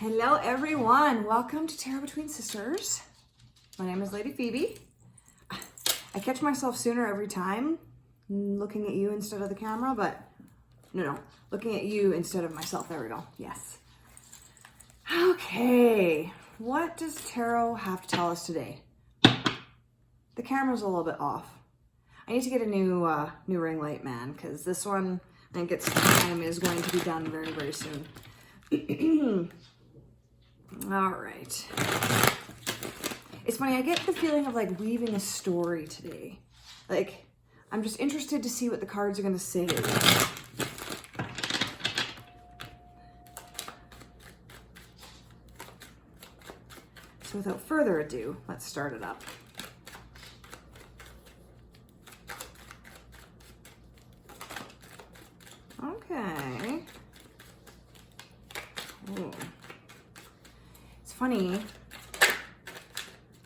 Hello everyone, welcome to Tarot Between Sisters. My name is Lady Phoebe. I catch myself sooner every time looking at you instead of the camera, but no, looking at you instead of myself. There we go, yes. Okay, what does Tarot have to tell us today? The camera's a little bit off. I need to get a new ring light, man, because this one, I think it's time, is going to be done very, very soon. All right. It's funny, I get the feeling of like weaving a story today. Like, I'm just interested to see what the cards are going to say. So without further ado, let's start it up. Okay. Ooh. It's funny.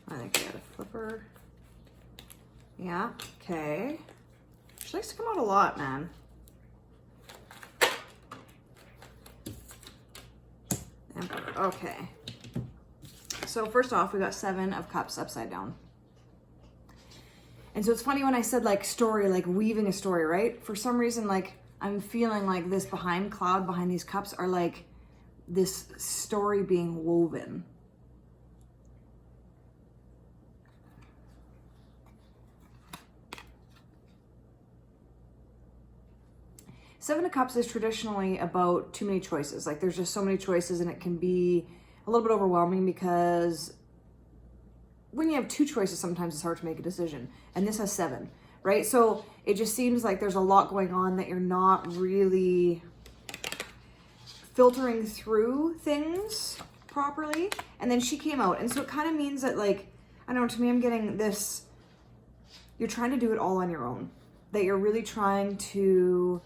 I think I got a flipper. Yeah, okay. She likes to come out a lot, man. Emperor, okay. So first off, we got 7 of Cups upside down. And so it's funny when I said like story, like weaving a story, right? For some reason, like I'm feeling like this cloud behind these cups are like this story being woven. Seven of Cups is traditionally about too many choices. Like there's just so many choices and it can be a little bit overwhelming because when you have 2 choices, sometimes it's hard to make a decision. And this has 7, right? So it just seems like there's a lot going on that you're not really filtering through things properly. And then she came out. And so it kind of means that, like, I don't know, to me, I'm getting this, you're trying to do it all on your own. That you're really trying to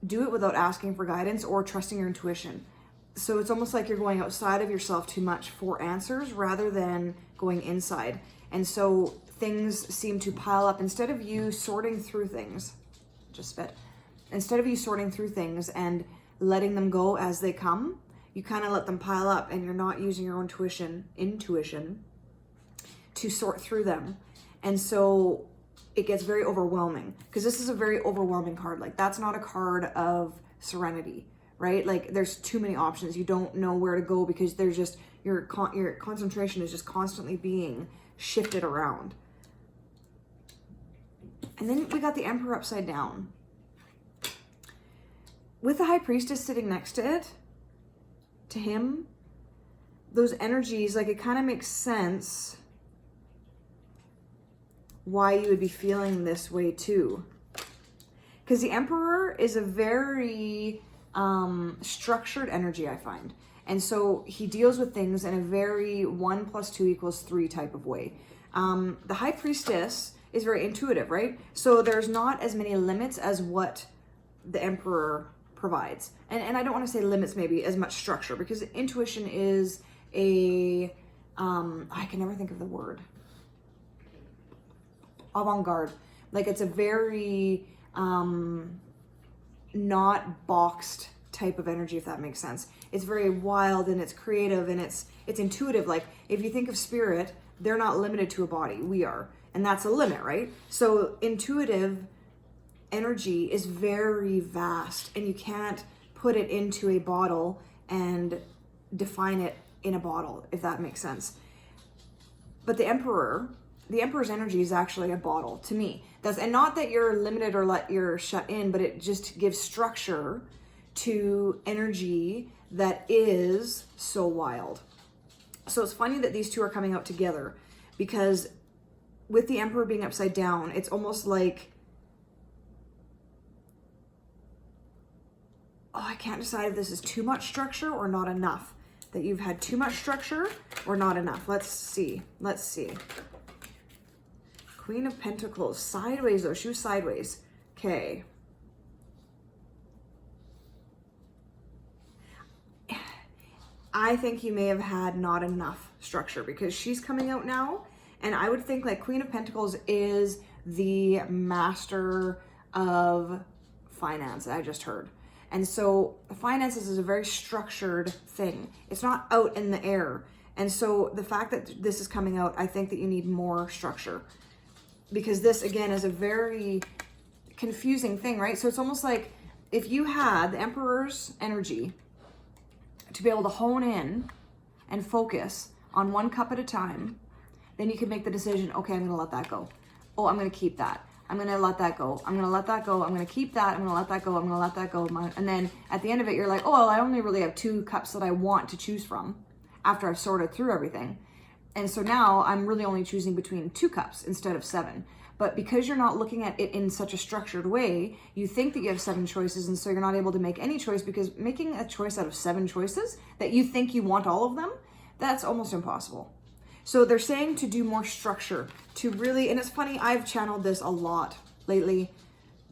do it without asking for guidance or trusting your intuition. So it's almost like you're going outside of yourself too much for answers rather than going inside. And so things seem to pile up instead of you sorting through things. Just spit. Instead of you sorting through things and letting them go as they come, you kind of let them pile up and you're not using your own intuition to sort through them. And so it gets very overwhelming because this is a very overwhelming card. Like that's not a card of serenity, right? Like there's too many options. You don't know where to go because there's just, your concentration is just constantly being shifted around. And then we got the Emperor upside down. With the High Priestess sitting next to it, to him, those energies, like it kind of makes sense why you would be feeling this way too. Because the Emperor is a very structured energy, I find. And so he deals with things in a very 1 + 2 = 3 type of way. The High Priestess is very intuitive, right? So there's not as many limits as what the Emperor provides. And I don't want to say limits, maybe as much structure, because intuition is a, I can never think of the word. Avant-garde. Like it's a very not boxed type of energy, if that makes sense. It's very wild and it's creative and it's intuitive. Like if you think of spirit, they're not limited to a body. We are. And that's a limit, right? So intuitive energy is very vast and you can't put it into a bottle and define it in a bottle, if that makes sense. But the Emperor's energy is actually a bottle to me. And not that you're limited or you're shut in, but it just gives structure to energy that is so wild. So it's funny that these two are coming out together because with the Emperor being upside down, it's almost like, oh, I can't decide if this is too much structure or not enough. That you've had too much structure or not enough. Let's see. Queen of Pentacles, sideways though, she was sideways. Okay. I think you may have had not enough structure because she's coming out now. And I would think like Queen of Pentacles is the master of finance, I just heard. And so finances is a very structured thing. It's not out in the air. And so the fact that this is coming out, I think that you need more structure, because this again is a very confusing thing, right? So it's almost like if you had the Emperor's energy to be able to hone in and focus on one cup at a time, then you can make the decision, okay, I'm going to let that go. Oh, I'm going to keep that. I'm going to let that go. I'm going to let that go. I'm going to keep that. I'm going to let that go. I'm going to let that go. And then at the end of it, you're like, oh, well, I only really have 2 cups that I want to choose from after I've sorted through everything. And so now I'm really only choosing between 2 cups instead of 7. But because you're not looking at it in such a structured way, you think that you have 7 choices, and so you're not able to make any choice, because making a choice out of 7 choices that you think you want all of them, that's almost impossible. So they're saying to do more structure, to really, and it's funny, I've channeled this a lot lately,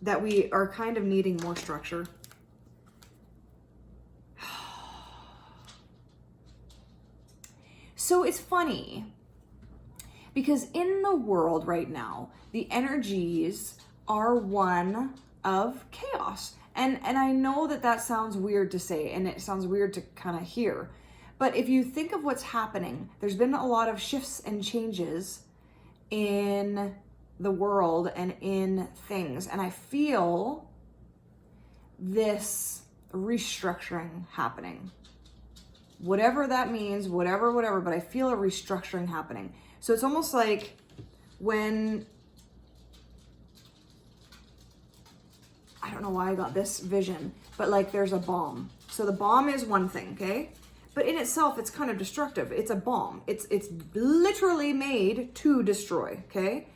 that we are kind of needing more structure. So it's funny, because in the world right now, the energies are one of chaos. And I know that that sounds weird to say, and it sounds weird to kind of hear. But if you think of what's happening, there's been a lot of shifts and changes in the world and in things. And I feel this restructuring happening. Whatever that means, whatever, but I feel a restructuring happening. So it's almost like when, I don't know why I got this vision, but like there's a bomb. So the bomb is one thing, okay? But in itself, it's kind of destructive. It's a bomb. It's literally made to destroy, okay?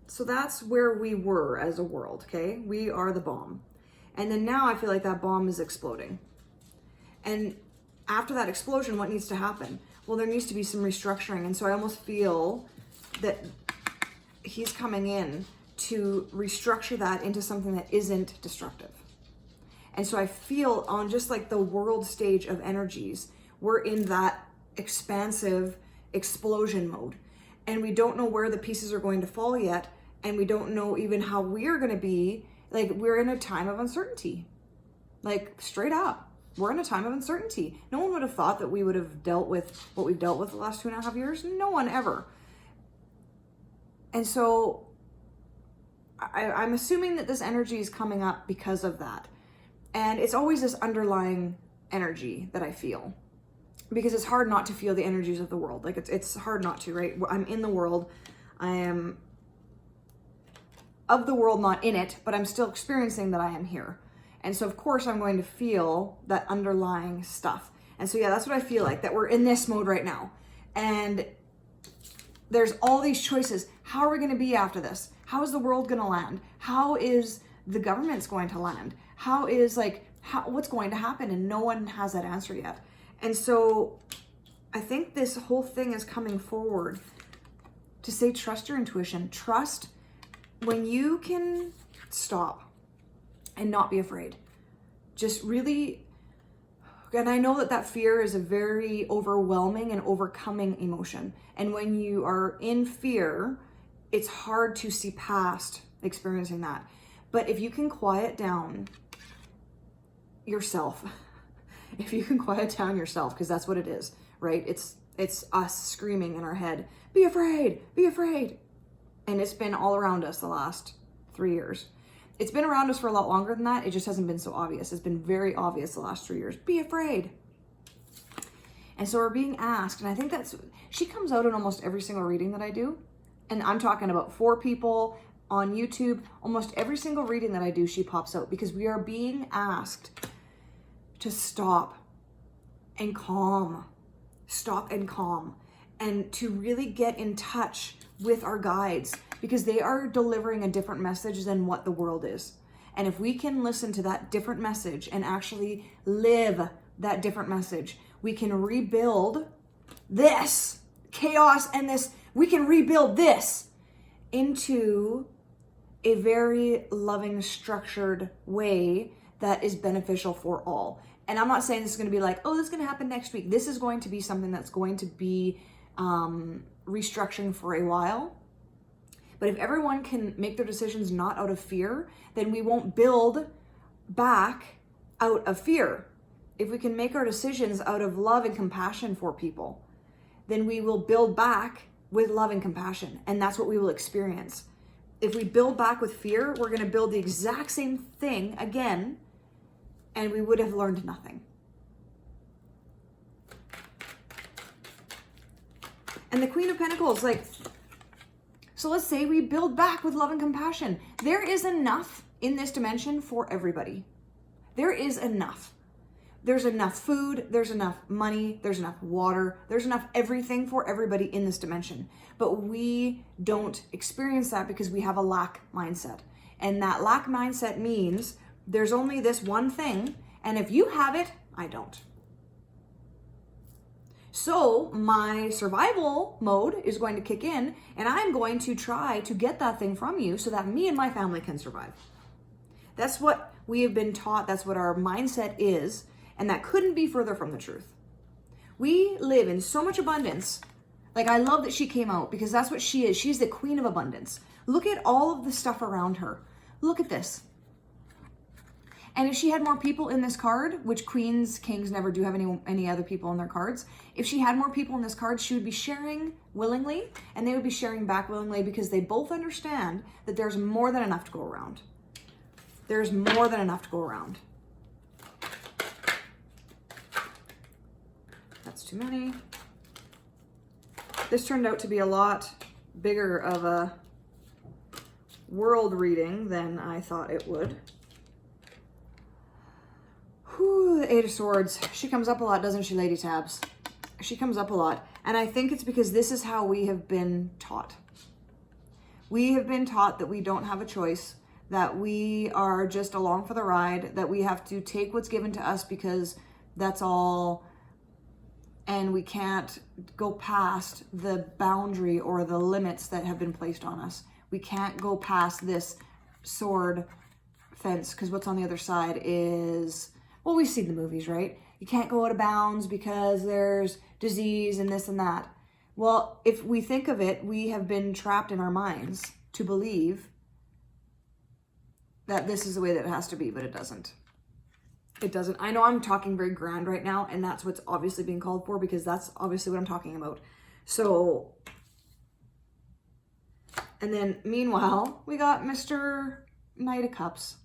So that's where we were as a world, okay? We are the bomb. And then now I feel like that bomb is exploding. And after that explosion, what needs to happen? Well, there needs to be some restructuring. And so I almost feel that he's coming in to restructure that into something that isn't destructive. And so I feel on just like the world stage of energies, we're in that expansive explosion mode. And we don't know where the pieces are going to fall yet. And we don't know even how we're going to be. Like, we're in a time of uncertainty. Like, straight up. We're in a time of uncertainty. No one would have thought that we would have dealt with what we've dealt with the last 2.5 years. No one ever. And so I'm assuming that this energy is coming up because of that. And it's always this underlying energy that I feel. Because it's hard not to feel the energies of the world. Like, it's hard not to, right? I'm in the world. I am of the world, not in it, but I'm still experiencing that I am here. And so, of course, I'm going to feel that underlying stuff. And so, yeah, that's what I feel like, that we're in this mode right now. And there's all these choices. How are we going to be after this? How is the world going to land? How is the government's going to land? How is, like, what's going to happen? And no one has that answer yet. And so I think this whole thing is coming forward to say, trust your intuition. Trust when you can stop and not be afraid. Just really, and I know that fear is a very overwhelming and overcoming emotion. And when you are in fear, it's hard to see past experiencing that. But if you can quiet down yourself, if you can quiet down yourself, because that's what it is, right? It's us screaming in our head, be afraid, be afraid. And it's been all around us the last 3 years. It's been around us for a lot longer than that. It just hasn't been so obvious. It's been very obvious the last 3 years. Be afraid. And so we're being asked, and I think she comes out in almost every single reading that I do. And I'm talking about 4 people on YouTube. Almost every single reading that I do, she pops out, because we are being asked to stop and calm, and to really get in touch with our guides, because they are delivering a different message than what the world is. And if we can listen to that different message and actually live that different message, we can rebuild this chaos and we can rebuild this into a very loving, structured way that is beneficial for all. And I'm not saying this is going to be like, oh, this is going to happen next week. This is going to be something that's going to be restructuring for a while. But if everyone can make their decisions not out of fear, then we won't build back out of fear, if we can make our decisions out of love and compassion for people, then we will build back with love and compassion. And that's what we will experience. If we build back with fear, we're going to build the exact same thing again, and we would have learned nothing. And the Queen of Pentacles, like, so let's say we build back with love and compassion. There is enough in this dimension for everybody. There is enough. There's enough food, there's enough money, there's enough water, there's enough everything for everybody in this dimension. But we don't experience that because we have a lack mindset. And that lack mindset means there's only this one thing, and if you have it, I don't. So my survival mode is going to kick in, and I'm going to try to get that thing from you so that me and my family can survive. That's what we have been taught. That's what our mindset is. And that couldn't be further from the truth. We live in so much abundance. Like, I love that she came out because that's what she is. She's the queen of abundance. Look at all of the stuff around her. Look at this. And if she had more people in this card, which queens, kings never do have any other people in their cards. If she had more people in this card, she would be sharing willingly, and they would be sharing back willingly because they both understand that there's more than enough to go around. There's more than enough to go around. That's too many. This turned out to be a lot bigger of a world reading than I thought it would. Whew, the Eight of Swords. She comes up a lot, doesn't she, Lady Tabs? She comes up a lot. And I think it's because this is how we have been taught. We have been taught that we don't have a choice, that we are just along for the ride, that we have to take what's given to us because that's all, and we can't go past the boundary or the limits that have been placed on us. We can't go past this sword fence because what's on the other side is, well, we've seen the movies, right? You can't go out of bounds because there's disease and this and that. Well, if we think of it, we have been trapped in our minds to believe that this is the way that it has to be, but it doesn't. It doesn't. I know I'm talking very grand right now, and that's what's obviously being called for because that's obviously what I'm talking about. So, and then meanwhile, we got Mr. Knight of Cups,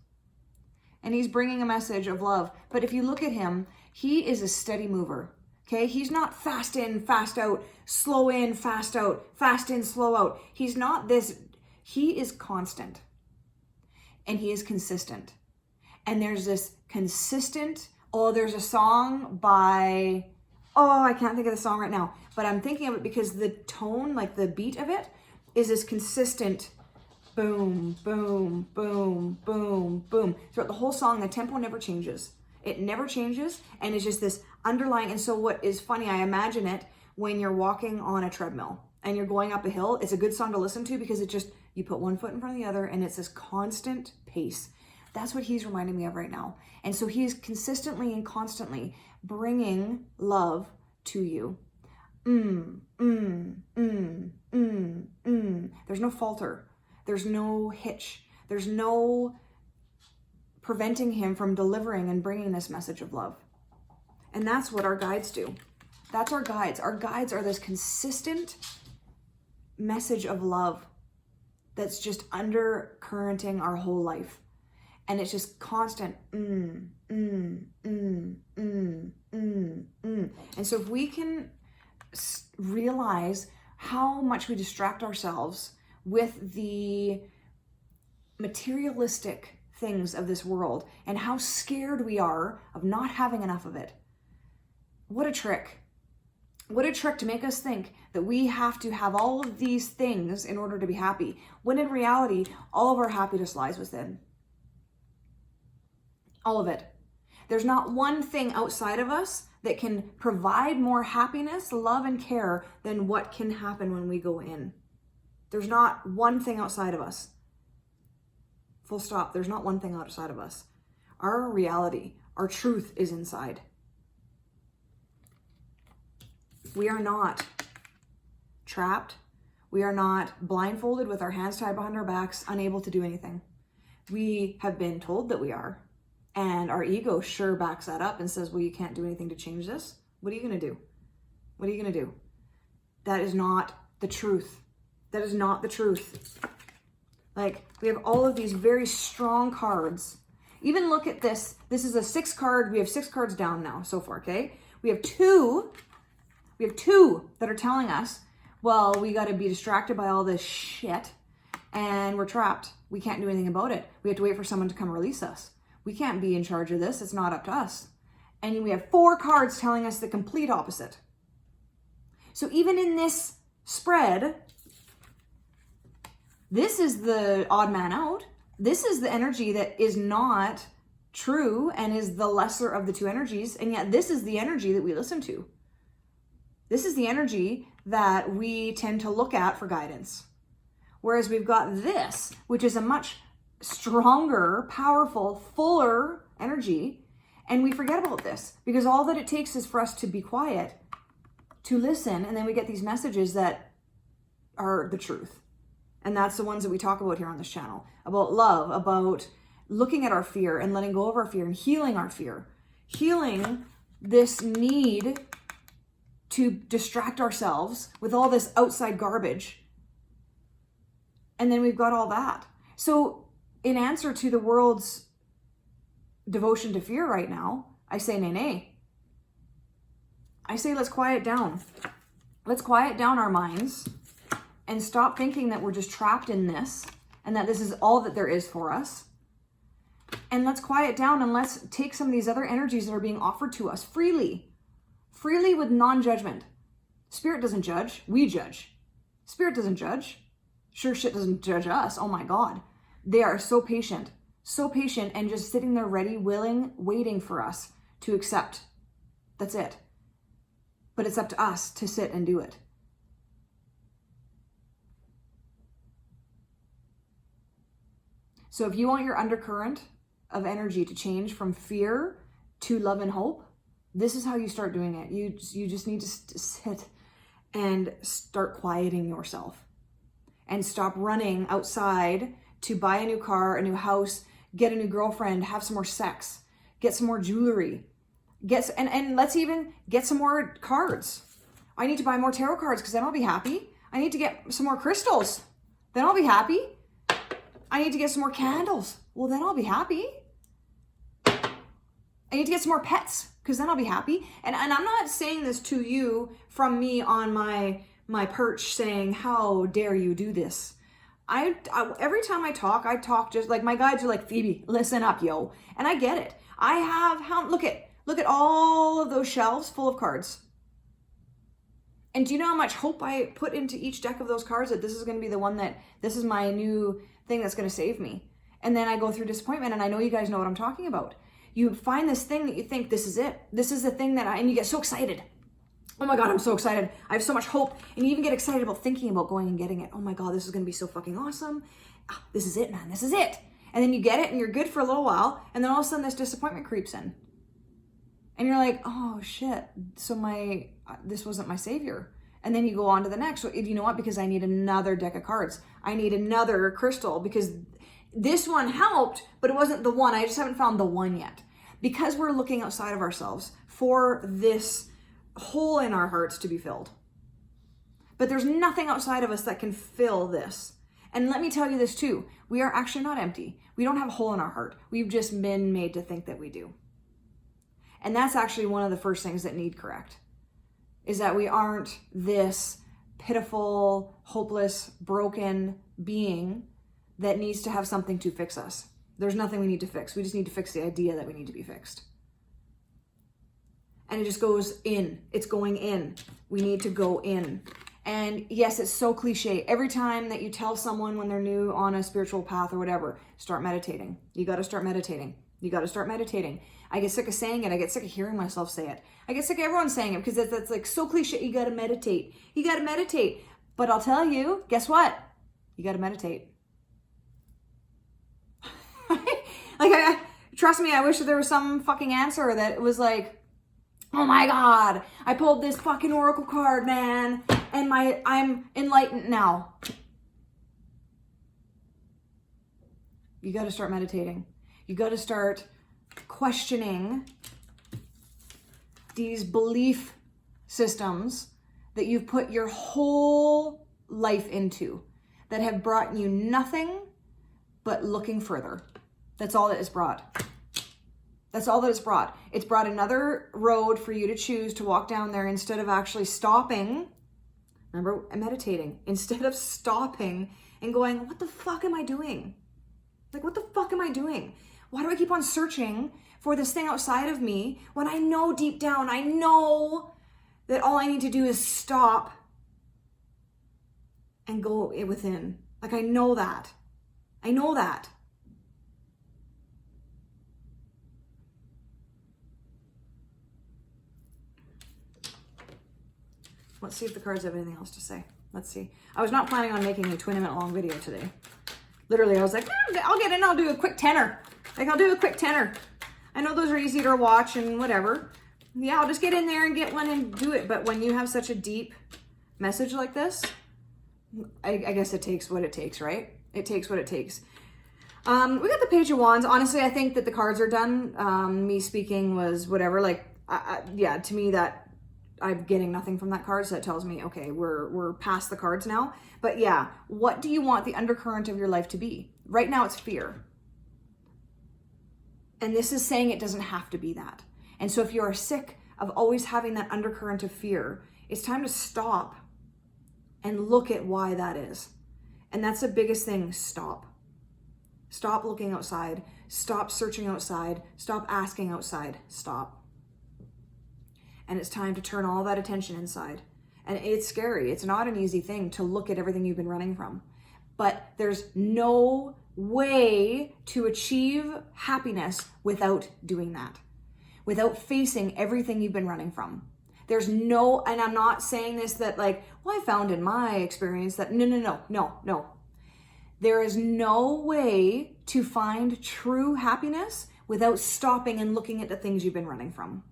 and he's bringing a message of love. But if you look at him, he is a steady mover. Okay, he's not fast in, fast out, slow in, fast out, fast in, slow out. He's not this. He is constant, and he is consistent. And there's this consistent, there's a song by, I can't think of the song right now, but I'm thinking of it because the tone, like the beat of it, is this consistent boom, boom, boom, boom, boom. Throughout the whole song, the tempo never changes. It never changes, and it's just this underlying. And so what is funny, I imagine it when you're walking on a treadmill and you're going up a hill. It's a good song to listen to because it just, you put one foot in front of the other and it's this constant pace. That's what he's reminding me of right now. And so he's consistently and constantly bringing love to you. There's no falter. There's no hitch. There's no preventing him from delivering and bringing this message of love. And that's what our guides do. That's our guides. Our guides are this consistent message of love that's just undercurrenting our whole life. And it's just constant, And so if we can realize how much we distract ourselves with the materialistic things of this world and how scared we are of not having enough of it. What a trick. What a trick to make us think that we have to have all of these things in order to be happy, when in reality, all of our happiness lies within. All of it. There's not one thing outside of us that can provide more happiness, love, and care than what can happen when we go in. There's not one thing outside of us. Full stop. There's not one thing outside of us. Our reality, our truth is inside. We are not trapped. We are not blindfolded with our hands tied behind our backs, unable to do anything. We have been told that we are. And our ego sure backs that up and says, well, you can't do anything to change this. What are you going to do? What are you going to do? That is not the truth. That is not the truth. Like, we have all of these very strong cards. Even look at this. This is a 6 card. We have 6 cards down now so far, okay? We have two that are telling us, well, we got to be distracted by all this shit and we're trapped. We can't do anything about it. We have to wait for someone to come release us. We can't be in charge of this. It's not up to us. And we have 4 cards telling us the complete opposite. So even in this spread, this is the odd man out. This is the energy that is not true and is the lesser of the 2 energies. And yet this is the energy that we listen to. This is the energy that we tend to look at for guidance. Whereas we've got this, which is a much stronger, powerful, fuller energy. And we forget about this because all that it takes is for us to be quiet, to listen, and then we get these messages that are the truth. And that's the ones that we talk about here on this channel, about love, about looking at our fear and letting go of our fear and healing our fear, healing this need to distract ourselves with all this outside garbage. And then we've got all that. So in answer to the world's devotion to fear right now, I say, nay. I say, let's quiet down. Let's quiet down our minds and stop thinking that we're just trapped in this and that this is all that there is for us. And let's quiet down and let's take some of these other energies that are being offered to us freely with non-judgment. Spirit doesn't judge, we judge. Spirit doesn't judge. Sure shit doesn't judge us. Oh my God. They are so patient and just sitting there ready, willing, waiting for us to accept. That's it. But it's up to us to sit and do it. So if you want your undercurrent of energy to change from fear to love and hope, this is how you start doing it. You just need to sit and start quieting yourself and stop running outside to buy a new car, a new house, get a new girlfriend, have some more sex, get some more jewelry, and let's even get some more cards. I need to buy more tarot cards because then I'll be happy. I need to get some more crystals. Then I'll be happy. I need to get some more candles. Well, then I'll be happy. I need to get some more pets because then I'll be happy. And I'm not saying this to you from me on my perch saying, how dare you do this? I every time I talk just like my guides are like, Phoebe, listen up, yo. And I get it. I have, look at all of those shelves full of cards. And do you know how much hope I put into each deck of those cards that this is going to be the one that, this is my new thing that's going to save me. And then I go through disappointment, and I know you guys know what I'm talking about. You find this thing that you think, this is it. This is the thing that and you get so excited. Oh my God, I'm so excited. I have so much hope. And you even get excited about thinking about going and getting it. Oh my God, this is going to be so fucking awesome. This is it, man. This is it. And then you get it and you're good for a little while. And then all of a sudden this disappointment creeps in. And you're like, oh shit. So this wasn't my savior. And then you go on to the next. So you know what? Because I need another deck of cards. I need another crystal because this one helped, but it wasn't the one. I just haven't found the one yet. Because we're looking outside of ourselves for this hole in our hearts to be filled. But there's nothing outside of us that can fill this. And let me tell you this too. We are actually not empty. We don't have a hole in our heart. We've just been made to think that we do. And that's actually one of the first things that need correct. Is that we aren't this pitiful, hopeless, broken being that needs to have something to fix us. There's nothing we need to fix. We just need to fix the idea that we need to be fixed. And it just goes in. It's going in. We need to go in. And yes, it's so cliche. Every time that you tell someone when they're new on a spiritual path or whatever, start meditating. You got to start meditating. You got to start meditating. I get sick of saying it. I get sick of hearing myself say it. I get sick of everyone saying it because that's like so cliche. You got to meditate. You got to meditate. But I'll tell you, guess what? You got to meditate. Trust me, I wish that there was some fucking answer that was like, oh my God, I pulled this fucking oracle card, man, and I'm enlightened now. You got to start meditating. You got to start questioning these belief systems that you've put your whole life into that have brought you nothing but looking further. That's all that it's brought. That's all that it's brought. It's brought another road for you to choose to walk down there instead of actually stopping. Remember, meditating. Instead of stopping and going, what the fuck am I doing? Like, what the fuck am I doing? Why do I keep on searching for this thing outside of me when I know deep down, I know that all I need to do is stop and go within. Like, I know that. I know that. Let's see if the cards have anything else to say. Let's see. I was not planning on making a 20-minute long video today. Literally, I was like, I'll get in, I'll do a quick tenor. Like, I'll do a quick tenor. I know those are easy to watch and whatever. Yeah, I'll just get in there and get one and do it. But when you have such a deep message like this, I guess it takes what it takes, right? It takes what it takes. We got the Page of Wands. Honestly, I think that the cards are done. Me speaking was whatever. Like, yeah, to me that I'm getting nothing from that card. So that tells me, okay, we're past the cards now. But yeah, what do you want the undercurrent of your life to be? Right now it's fear. And this is saying it doesn't have to be that. And so if you are sick of always having that undercurrent of fear, it's time to stop and look at why that is. And that's the biggest thing. Stop. Stop looking outside. Stop searching outside. Stop asking outside. Stop. And it's time to turn all that attention inside. And it's scary. It's not an easy thing to look at everything you've been running from. But there's no way to achieve happiness without doing that. Without facing everything you've been running from. There's no, and I'm not saying this that like, well, I found in my experience that no. There is no way to find true happiness without stopping and looking at the things you've been running from.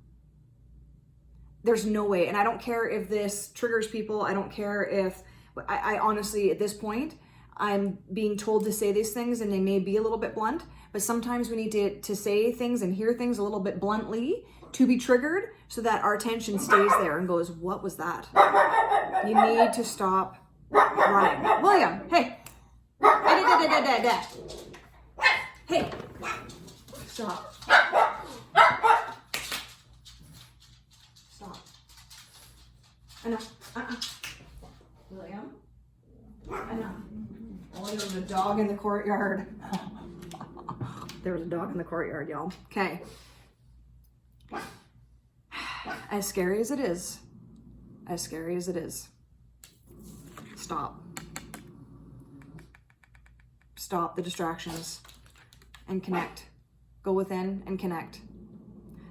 There's no way. And I don't care if this triggers people. I don't care if, I honestly, at this point, I'm being told to say these things and they may be a little bit blunt, but sometimes we need to say things and hear things a little bit bluntly to be triggered so that our attention stays there and goes, what was that? You need to stop running. William, hey. Hey. Stop. Stop. Enough. William. Enough. Oh, there was a dog in the courtyard. There was a dog in the courtyard, y'all. Okay. As scary as it is, stop. Stop the distractions and connect. Go within and connect.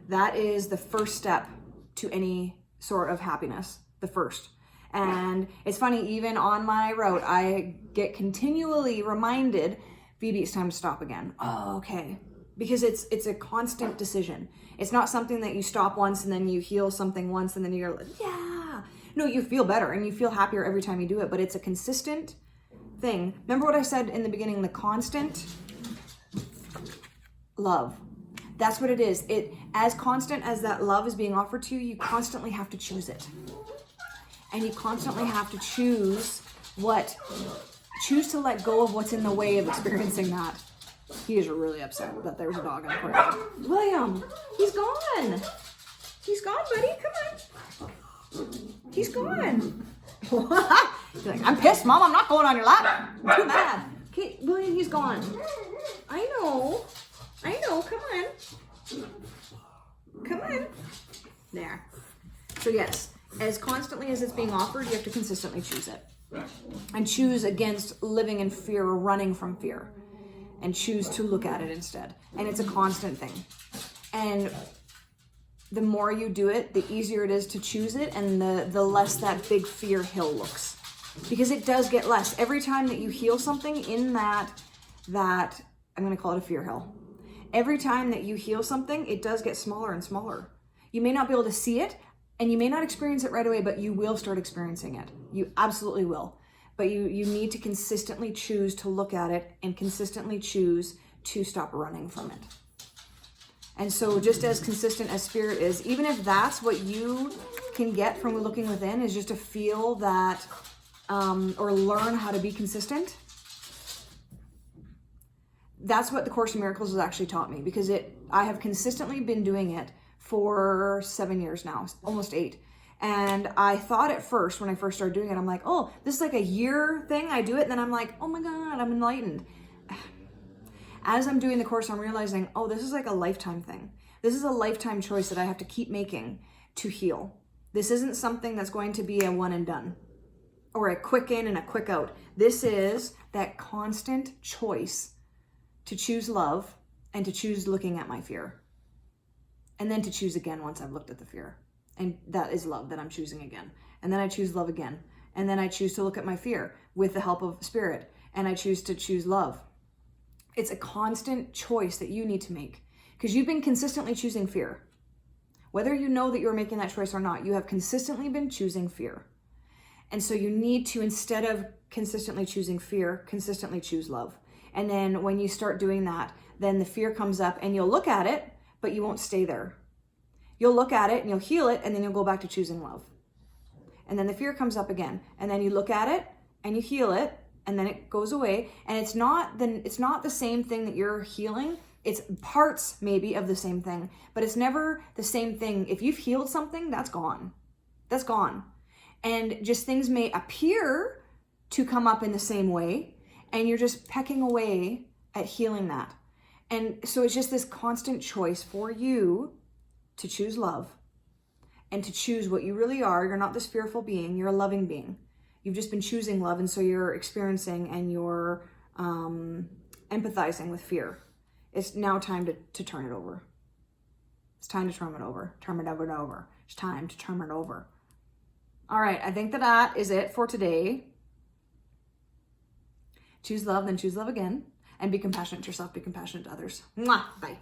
That is the first step to any sort of happiness. The first. And it's funny, even on my route, I get continually reminded, Phoebe, it's time to stop again. Oh, okay. Because it's a constant decision. It's not something that you stop once and then you heal something once and then you're like, yeah. No, you feel better and you feel happier every time you do it, but it's a consistent thing. Remember what I said in the beginning, the constant love. That's what it is. It, as constant as that love is being offered to you, you constantly have to choose it. And you constantly have to choose to let go of what's in the way of experiencing that. He is really upset that there's a dog in the courtyard. William, he's gone. He's gone, buddy. Come on. He's gone. You're like, I'm pissed, Mom. I'm not going on your lap. I'm too mad. Okay, William, he's gone. I know. Come on. Come on. There. So yes, as constantly as it's being offered, you have to consistently choose it. And choose against living in fear or running from fear. And choose to look at it instead. And it's a constant thing. And the more you do it, the easier it is to choose it and the less that big fear hill looks. Because it does get less. Every time that you heal something in that I'm going to call it a fear hill. Every time that you heal something, it does get smaller and smaller. You may not be able to see it and you may not experience it right away, but you will start experiencing it. You absolutely will. But you need to consistently choose to look at it and consistently choose to stop running from it. And so just as consistent as spirit is, even if that's what you can get from looking within, is just to feel that or learn how to be consistent. That's what the Course in Miracles has actually taught me, because I have consistently been doing it for 7 years now, almost 8. And I thought at first, when I first started doing it, I'm like, oh, this is like a year thing. I do it, and then I'm like, oh my God, I'm enlightened. As I'm doing the course, I'm realizing, oh, this is like a lifetime thing. This is a lifetime choice that I have to keep making to heal. This isn't something that's going to be a one and done or a quick in and a quick out. This is that constant choice to choose love and to choose looking at my fear. And then to choose again once I've looked at the fear. And that is love that I'm choosing again. And then I choose love again. And then I choose to look at my fear with the help of spirit. And I choose to choose love. It's a constant choice that you need to make, because you've been consistently choosing fear. Whether you know that you're making that choice or not, you have consistently been choosing fear. And so you need to, instead of consistently choosing fear, consistently choose love. And then when you start doing that, then the fear comes up and you'll look at it, but you won't stay there. You'll look at it and you'll heal it, and then you'll go back to choosing love. And then the fear comes up again, and then you look at it and you heal it, and then it goes away. And it's not the same thing that you're healing. It's parts maybe of the same thing, but it's never the same thing. If you've healed something, that's gone. That's gone. And just things may appear to come up in the same way, and you're just pecking away at healing that. And so it's just this constant choice for you to choose love and to choose what you really are. You're not this fearful being, you're a loving being. You've just been choosing love, and so you're experiencing and you're empathizing with fear. It's now time to turn it over. It's time to turn it over. Turn it over and over. It's time to turn it over. All right, I think that is it for today. Choose love, then choose love again. And be compassionate to yourself, be compassionate to others. Mwah! Bye.